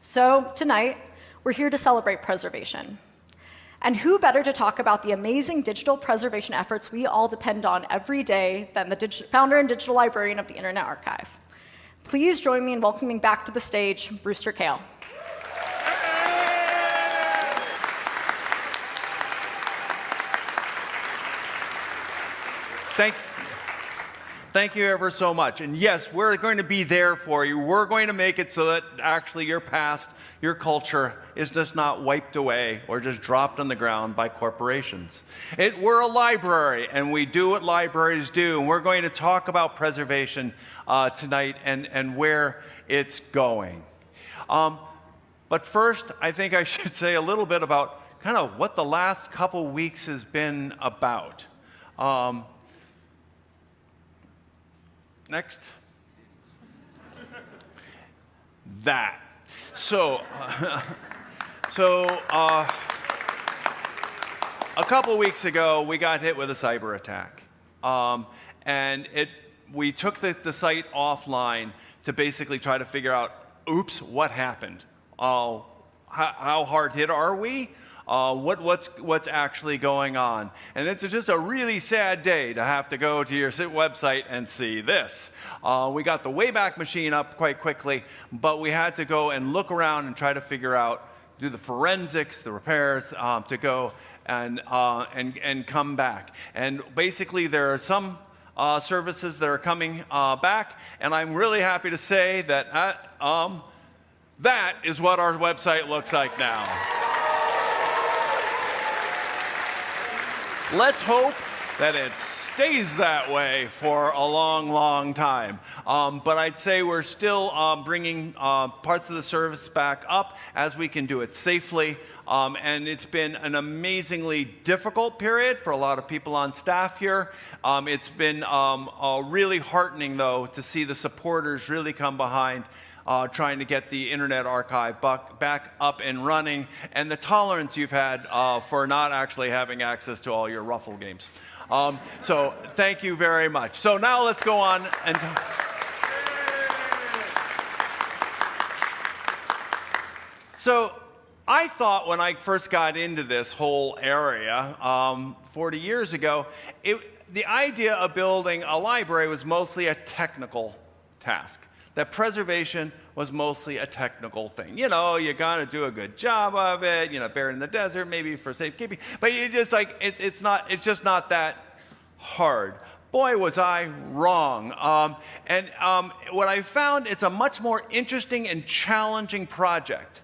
So tonight, we're here to celebrate preservation. And who better to talk about the amazing digital preservation efforts we all depend on every day than the founder and digital librarian of the Internet Archive. Please join me in welcoming back to the stage Brewster Kahle. Thank you ever so much. And yes, we're going to be there for you. We're going to make it so that actually your past, your culture is just not wiped away or just dropped on the ground by corporations. We're a library, and we do what libraries do. And we're going to talk about preservation tonight and where it's going. But first, I think I should say a little bit about kind of what the last couple weeks has been about. Next. That. So a couple weeks ago, we got hit with a cyber attack. And we took the site offline to basically try to figure out, oops, what happened? How hard hit are we? What's actually going on? And it's just a really sad day to have to go to your website and see this. We got the Wayback Machine up quite quickly, but we had to go and look around and try to figure out, do the forensics, the repairs, to go and come back. And basically, there are some services that are coming back, and I'm really happy to say that that is what our website looks like now. Let's hope that it stays that way for a long, long time. But I'd say we're still bringing parts of the service back up as we can do it safely. And it's been an amazingly difficult period for a lot of people on staff here. It's been really heartening, though, to see the supporters really come behind trying to get the Internet Archive back up and running, and the tolerance you've had for not actually having access to all your Ruffle games. So thank you very much. So now let's go on and... So I thought when I first got into this whole area 40 years ago, the idea of building a library was mostly a technical task. That preservation was mostly a technical thing. You know, you gotta do a good job of it, you know, buried in the desert, maybe for safekeeping, but it's just not that hard. Boy, was I wrong. What I found, it's a much more interesting and challenging project.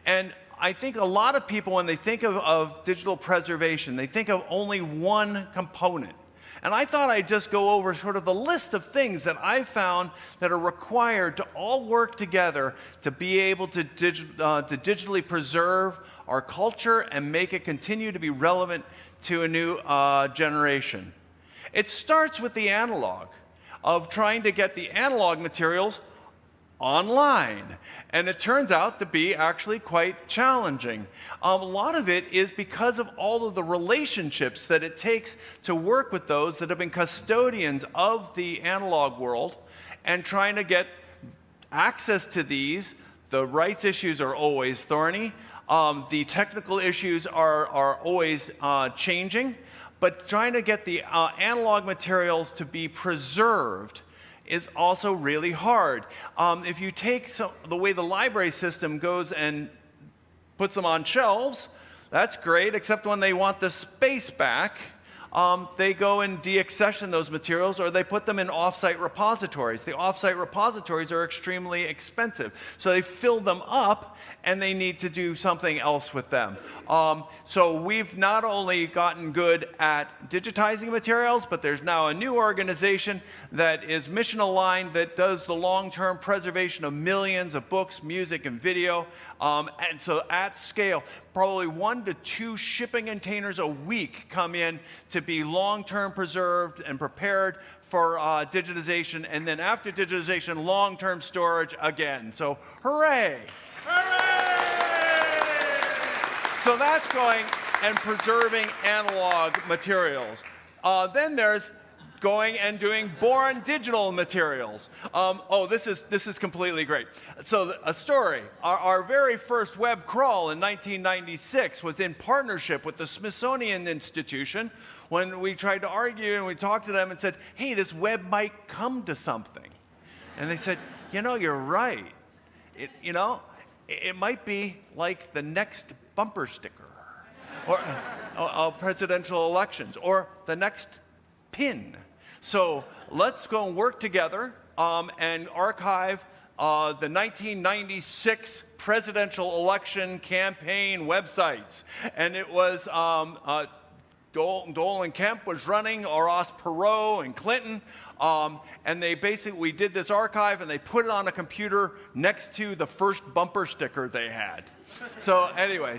And I think a lot of people, when they think of digital preservation, they think of only one component. And I thought I'd just go over sort of the list of things that I found that are required to all work together to be able to digitally preserve our culture and make it continue to be relevant to a new generation. It starts with the analog, of trying to get the analog materials online, and it turns out to be actually quite challenging. A lot of it is because of all of the relationships that it takes to work with those that have been custodians of the analog world and trying to get access to these. The rights issues are always thorny. The technical issues are always changing, but trying to get the analog materials to be preserved is also really hard. If you take the way the library system goes and puts them on shelves, that's great, except when they want the space back, they go and deaccession those materials, or they put them in off-site repositories. The off-site repositories are extremely expensive, so they fill them up, and they need to do something else with them. So we've not only gotten good at digitizing materials, but there's now a new organization that is mission aligned that does the long-term preservation of millions of books, music, and video. And so at scale, probably 1 to 2 shipping containers a week come in to be long-term preserved and prepared for digitization, and then after digitization, long-term storage again. So hooray! So that's going and preserving analog materials. Then there's going and doing born digital materials. This is completely great. So a story, our very first web crawl in 1996 was in partnership with the Smithsonian Institution when we tried to argue and we talked to them and said, hey, this web might come to something. And they said, you're right. It might be like the next bumper sticker or presidential elections or the next pin. So let's go and work together and archive the 1996 presidential election campaign websites. And it was Dole and Kemp was running, or Ross Perot and Clinton. And we did this archive and they put it on a computer next to the first bumper sticker they had. So anyway,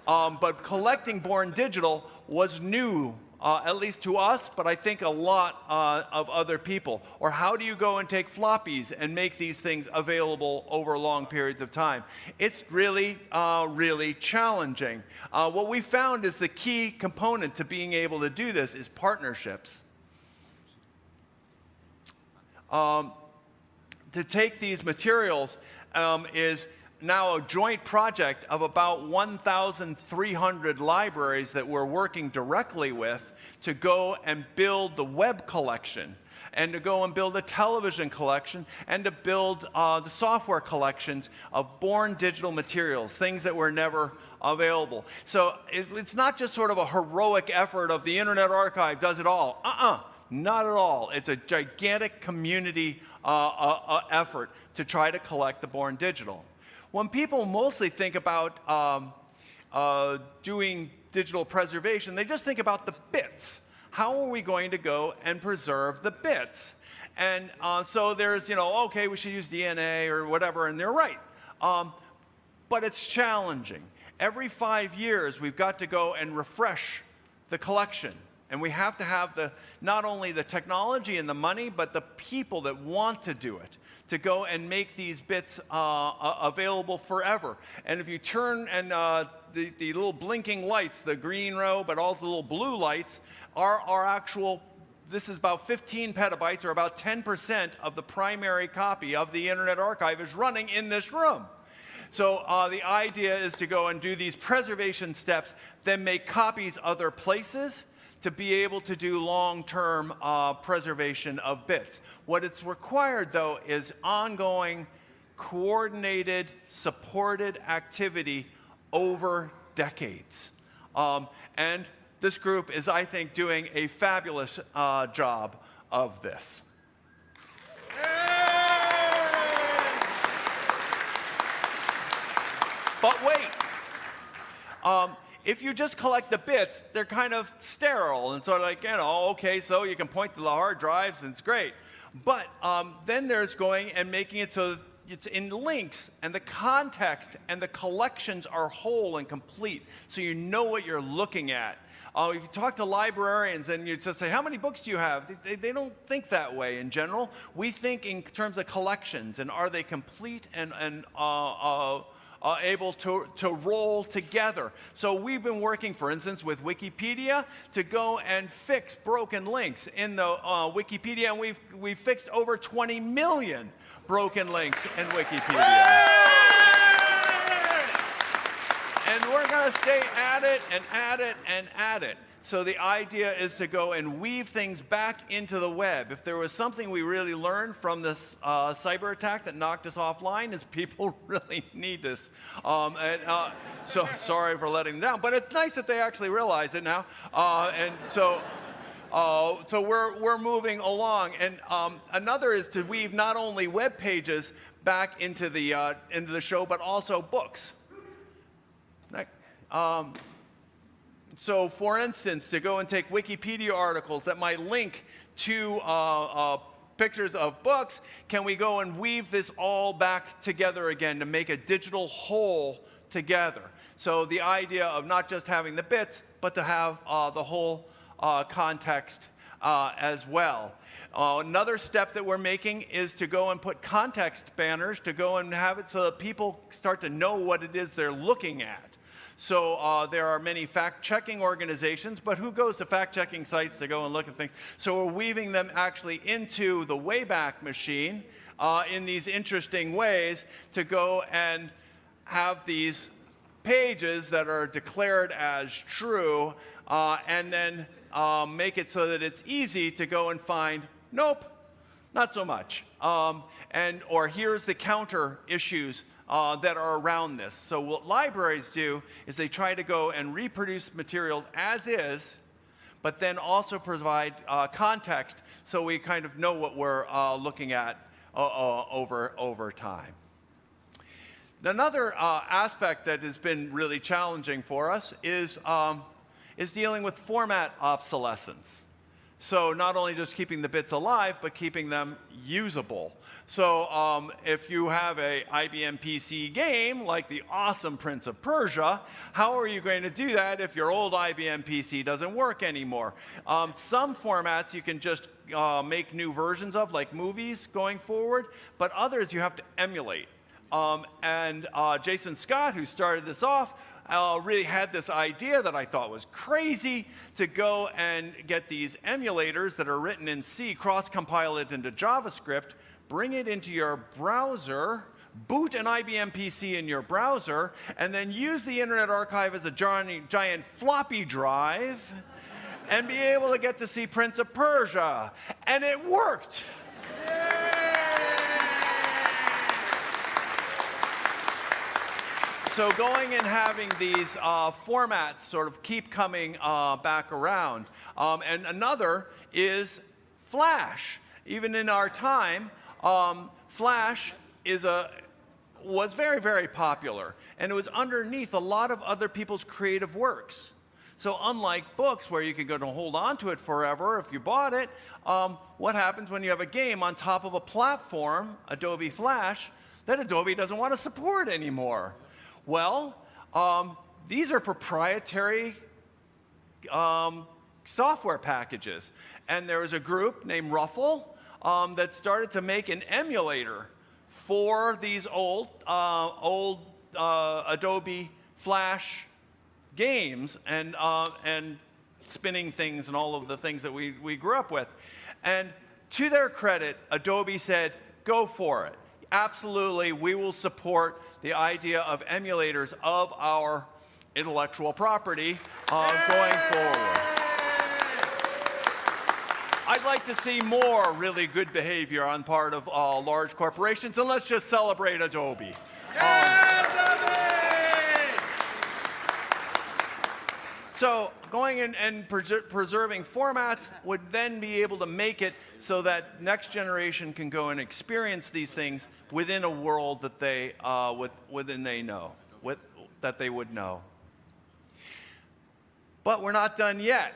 but collecting born digital was new, at least to us, but I think a lot of other people. Or how do you go and take floppies and make these things available over long periods of time? It's really, really challenging. What we found is the key component to being able to do this is partnerships. To take these materials is now a joint project of about 1,300 libraries that we're working directly with to go and build the web collection, and to go and build a television collection, and to build the software collections of born digital materials, things that were never available. So it's not just sort of a heroic effort of the Internet Archive does it all. Not at all. It's a gigantic community effort to try to collect the born digital. When people mostly think about doing digital preservation, they just think about the bits. How are we going to go and preserve the bits? And so there's, okay, we should use DNA or whatever, and they're right. But it's challenging. Every 5 years, we've got to go and refresh the collection. And we have to have not only the technology and the money, but the people that want to do it, to go and make these bits available forever. And if you turn and the little blinking lights, the green row, but all the little blue lights, are actual, this is about 15 petabytes, or about 10% of the primary copy of the Internet Archive is running in this room. So the idea is to go and do these preservation steps, then make copies other places, to be able to do long-term preservation of bits. What it's required, though, is ongoing, coordinated, supported activity over decades. And this group is, I think, doing a fabulous job of this. But wait. If you just collect the bits, they're kind of sterile and sort of like, okay, so you can point to the hard drives and it's great. But then there's going and making it so it's in links, and the context and the collections are whole and complete, so you know what you're looking at. If you talk to librarians and you just say, how many books do you have? They don't think that way in general. We think in terms of collections, and are they complete and able to roll together. So we've been working, for instance, with Wikipedia to go and fix broken links in the Wikipedia, and we've fixed over 20 million broken links in Wikipedia. And we're going to stay at it and at it and at it. So the idea is to go and weave things back into the web. If there was something we really learned from this cyber attack that knocked us offline, is people really need this. So sorry for letting them down, but it's nice that they actually realize it now. So we're moving along. And another is to weave not only web pages back into the show, but also books. So, for instance, to go and take Wikipedia articles that might link to pictures of books, can we go and weave this all back together again to make a digital whole together? So the idea of not just having the bits, but to have the whole context as well. Another step that we're making is to go and put context banners, to go and have it so that people start to know what it is they're looking at. So there are many fact-checking organizations, but who goes to fact-checking sites to go and look at things? So we're weaving them actually into the Wayback Machine in these interesting ways to go and have these pages that are declared as true, and then make it so that it's easy to go and find, nope, not so much. Or here's the counter issues that are around this. So what libraries do is they try to go and reproduce materials as is, but then also provide context so we kind of know what we're looking at over time. Another aspect that has been really challenging for us is dealing with format obsolescence. So not only just keeping the bits alive, but keeping them usable. So if you have a IBM PC game, like the awesome Prince of Persia, how are you going to do that if your old IBM PC doesn't work anymore? Some formats you can just make new versions of, like movies going forward, but others you have to emulate. Jason Scott, who started this off, really had this idea that I thought was crazy to go and get these emulators that are written in C, cross-compile it into JavaScript, bring it into your browser, boot an IBM PC in your browser, and then use the Internet Archive as a giant floppy drive and be able to get to see Prince of Persia. And it worked. So going and having these formats sort of keep coming back around. And another is Flash. Even in our time, Flash was very, very popular. And it was underneath a lot of other people's creative works. So unlike books where you can go and hold on to it forever if you bought it, what happens when you have a game on top of a platform, Adobe Flash, that Adobe doesn't want to support anymore? Well, these are proprietary software packages. And there was a group named Ruffle that started to make an emulator for these old Adobe Flash games and spinning things and all of the things that we grew up with. And to their credit, Adobe said, go for it. Absolutely, we will support the idea of emulators of our intellectual property going forward. I'd like to see more really good behavior on part of large corporations, and let's just celebrate Adobe. So going in and preserving formats would then be able to make it so that next generation can go and experience these things within a world that they that they would know. But we're not done yet.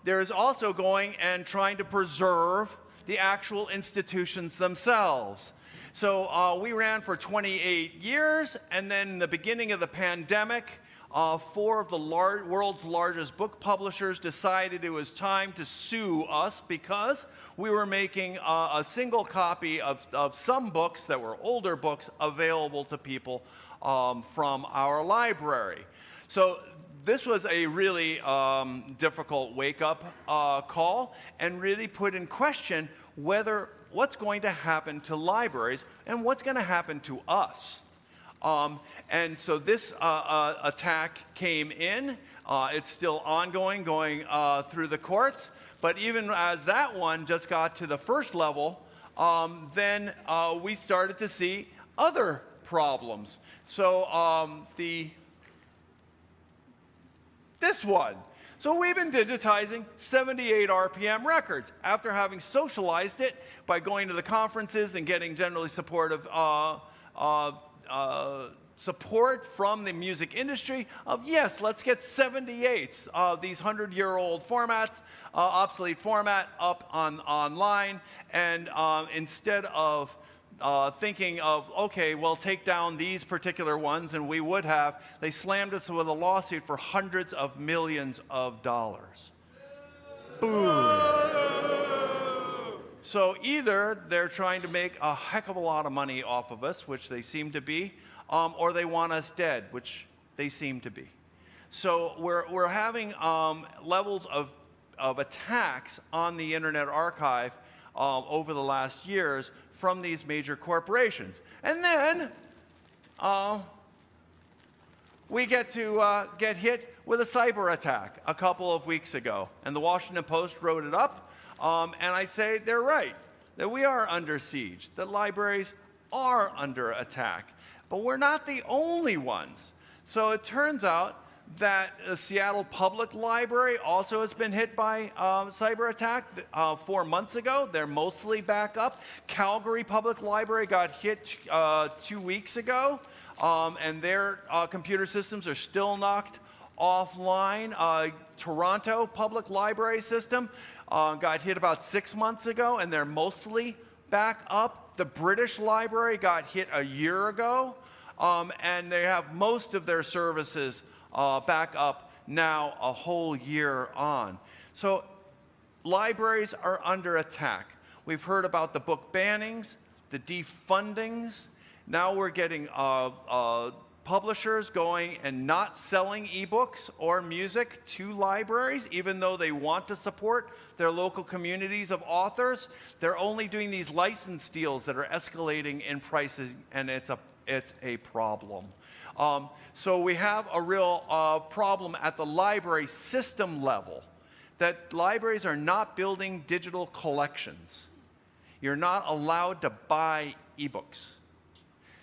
There is also going and trying to preserve the actual institutions themselves. So we ran for 28 years, and then in the beginning of the pandemic, 4 of the world's largest book publishers decided it was time to sue us because we were making a single copy of some books that were older books available to people from our library. So this was a really difficult wake-up call and really put in question what's going to happen to libraries and what's going to happen to us. And so this attack came in. It's still ongoing, going through the courts. But even as that one just got to the first level, then we started to see other problems. So this one. So we've been digitizing 78 RPM records after having socialized it by going to the conferences and getting generally supportive support from the music industry of, yes, let's get 78s of these 100-year-old formats, obsolete format, up online. And instead of thinking of, okay, well, take down these particular ones, and we would have, they slammed us with a lawsuit for hundreds of millions of dollars. Boom. So either they're trying to make a heck of a lot of money off of us, which they seem to be, or they want us dead, which They seem to be. So we're having levels of attacks on the Internet Archive over the last years from these major corporations. And then we get to get hit with a cyber attack a couple of weeks ago. And the Washington Post wrote it up. And I say they're right, that we are under siege, that libraries are under attack. But we're not the only ones. So it turns out that the Seattle Public Library also has been hit by cyber attack 4 months ago. They're mostly back up. Calgary Public Library got hit 2 weeks ago, and their computer systems are still knocked offline. Toronto Public Library system got hit about 6 months ago, and they're mostly back up. The British Library got hit a year ago, and they have most of their services back up now a whole year on. So libraries are under attack. We've heard about the book bannings, the defundings. Now we're getting publishers going and not selling ebooks or music to libraries, even though they want to support their local communities of authors. They're only doing these license deals that are escalating in prices, and it's a problem. So we have a real problem at the library system level, that libraries are not building digital collections. You're not allowed to buy ebooks.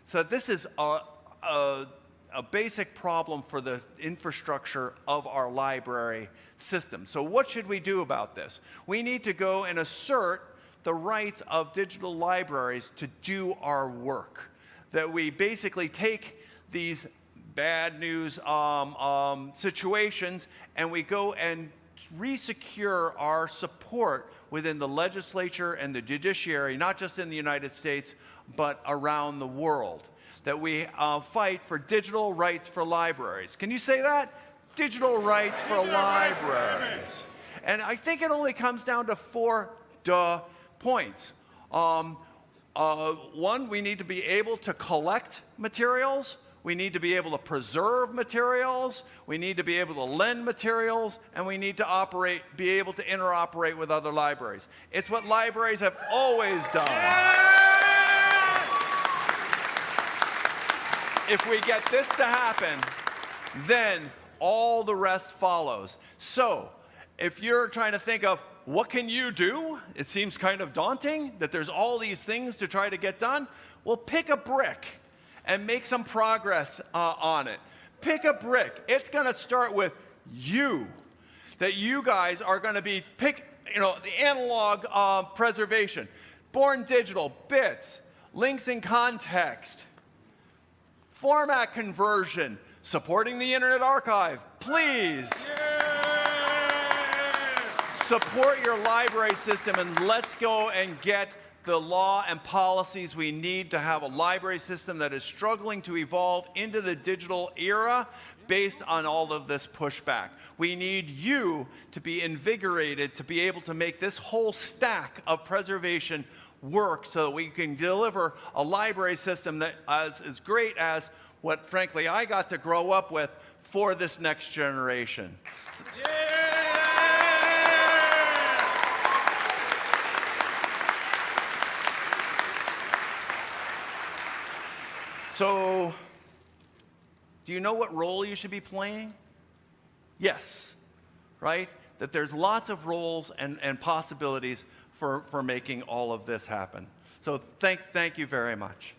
So this is a basic problem for the infrastructure of our library system. So what should we do about this? We need to go and assert the rights of digital libraries to do our work. That we basically take these bad news situations and we go and resecure our support within the legislature and the judiciary, not just in the United States, but around the world. That we fight for digital rights for libraries. Can you say that? Digital rights for libraries. And I think it only comes down to 4 points. One, we need to be able to collect materials. We need to be able to preserve materials. We need to be able to lend materials. And we need to be able to interoperate with other libraries. It's what libraries have always done. If we get this to happen, then all the rest follows. So, if you're trying to think of what can you do, it seems kind of daunting that there's all these things to try to get done. Well, pick a brick and make some progress on it. Pick a brick. It's going to start with you. That you guys are going to be the analog preservation, born digital, bits, links in context, format conversion, supporting the Internet Archive. Please support your library system, and let's go and get the law and policies we need to have a library system that is struggling to evolve into the digital era based on all of this pushback. We need you to be invigorated to be able to make this whole stack of preservation work so that we can deliver a library system that is as great as what, frankly, I got to grow up with for this next generation. So, do you know what role you should be playing? Yes, right? That there's lots of roles and possibilities for making all of this happen. So thank you very much.